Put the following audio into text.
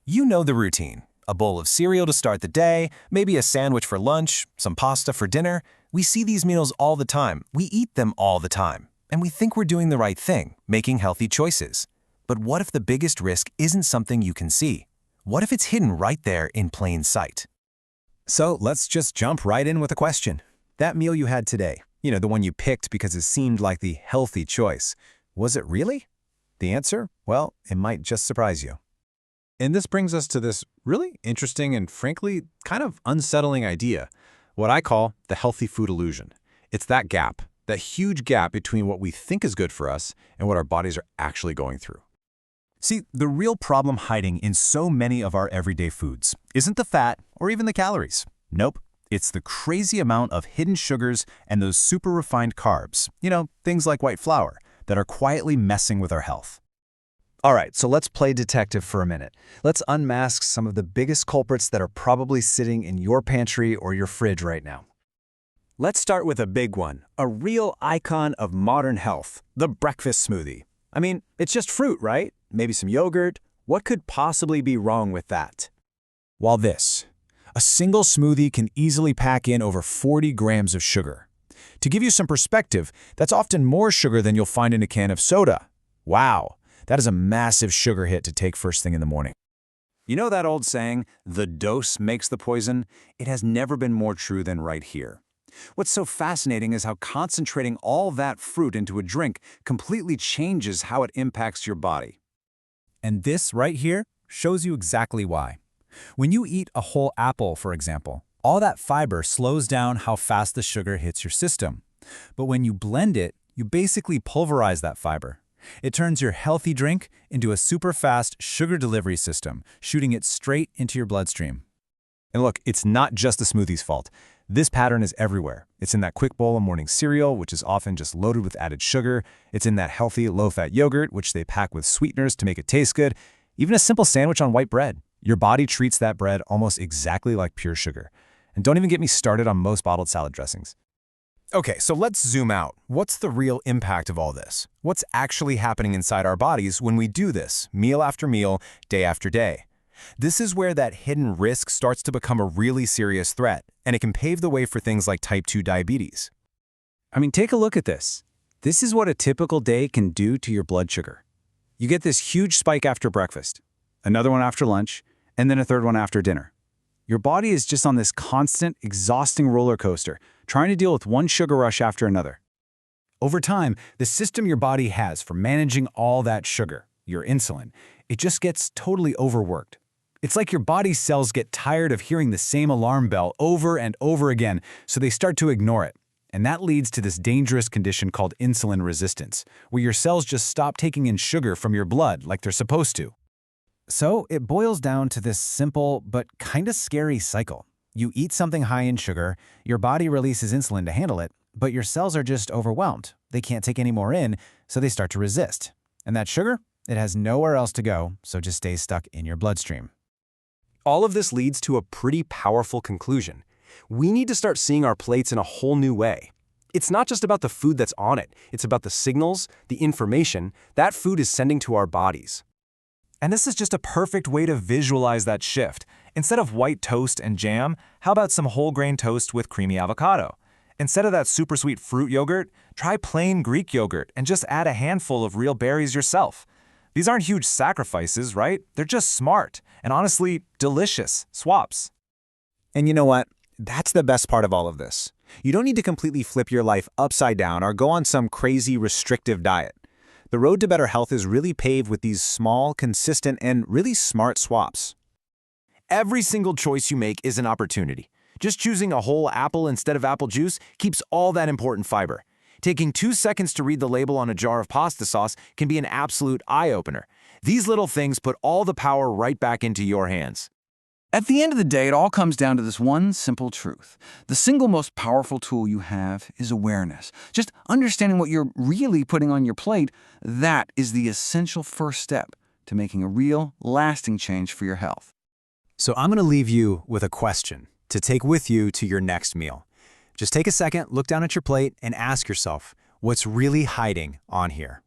You know the routine. A bowl of cereal to start the day, maybe a sandwich for lunch, some pasta for dinner. We see these meals all the time. We eat them all the time. And we think we're doing the right thing, making healthy choices. But what if the biggest risk isn't something you can see? What if it's hidden right there in plain sight? So let's just jump right in with a question. That meal you had today, the one you picked because it seemed like the healthy choice, was it really? The answer? Well, it might just surprise you. And this brings us to this really interesting and frankly kind of unsettling idea, what I call the healthy food illusion. It's that gap, that huge gap between what we think is good for us and what our bodies are actually going through. See, the real problem hiding in so many of our everyday foods isn't the fat or even the calories. Nope, it's the crazy amount of hidden sugars and those super refined carbs, things like white flour, that are quietly messing with our health. All right, so let's play detective for a minute. Let's unmask some of the biggest culprits that are probably sitting in your pantry or your fridge right now. Let's start with a big one, a real icon of modern health, the breakfast smoothie. I mean, it's just fruit, right? Maybe some yogurt. What could possibly be wrong with that? Well, a single smoothie can easily pack in over 40 grams of sugar. To give you some perspective, that's often more sugar than you'll find in a can of soda. Wow, that is a massive sugar hit to take first thing in the morning. You know that old saying, the dose makes the poison? It has never been more true than right here. What's so fascinating is how concentrating all that fruit into a drink completely changes how it impacts your body. And this right here shows you exactly why. When you eat a whole apple, for example, all that fiber slows down how fast the sugar hits your system. But when you blend it, you basically pulverize that fiber. It turns your healthy drink into a super fast sugar delivery system, shooting it straight into your bloodstream. And look, it's not just the smoothie's fault. This pattern is everywhere. It's in that quick bowl of morning cereal, which is often just loaded with added sugar. It's in that healthy, low-fat yogurt, which they pack with sweeteners to make it taste good. Even a simple sandwich on white bread. Your body treats that bread almost exactly like pure sugar. And don't even get me started on most bottled salad dressings. Okay, so let's zoom out. What's the real impact of all this? What's actually happening inside our bodies when we do this, meal after meal, day after day? This is where that hidden risk starts to become a really serious threat, and it can pave the way for things like type 2 diabetes. I mean, take a look at this. This is what a typical day can do to your blood sugar. You get this huge spike after breakfast, another one after lunch, and then a third one after dinner. Your body is just on this constant, exhausting roller coaster, trying to deal with one sugar rush after another. Over time, the system your body has for managing all that sugar, your insulin, it just gets totally overworked. It's like your body's cells get tired of hearing the same alarm bell over and over again, so they start to ignore it. And that leads to this dangerous condition called insulin resistance, where your cells just stop taking in sugar from your blood like they're supposed to. So it boils down to this simple but kind of scary cycle. You eat something high in sugar, your body releases insulin to handle it, but your cells are just overwhelmed. They can't take any more in, so they start to resist. And that sugar, it has nowhere else to go, so just stays stuck in your bloodstream. All of this leads to a pretty powerful conclusion. We need to start seeing our plates in a whole new way. It's not just about the food that's on it. It's about the signals, the information that food is sending to our bodies. And this is just a perfect way to visualize that shift. Instead of white toast and jam, how about some whole grain toast with creamy avocado? Instead of that super sweet fruit yogurt, try plain Greek yogurt and just add a handful of real berries yourself. These aren't huge sacrifices, right? They're just smart and honestly delicious swaps. And you know what? That's the best part of all of this. You don't need to completely flip your life upside down or go on some crazy restrictive diet. The road to better health is really paved with these small, consistent, and really smart swaps. Every single choice you make is an opportunity. Just choosing a whole apple instead of apple juice keeps all that important fiber. Taking 2 seconds to read the label on a jar of pasta sauce can be an absolute eye-opener. These little things put all the power right back into your hands. At the end of the day, it all comes down to this one simple truth. The single most powerful tool you have is awareness. Just understanding what you're really putting on your plate, that is the essential first step to making a real, lasting change for your health. So I'm going to leave you with a question to take with you to your next meal. Just take a second, look down at your plate, and ask yourself, what's really hiding on here?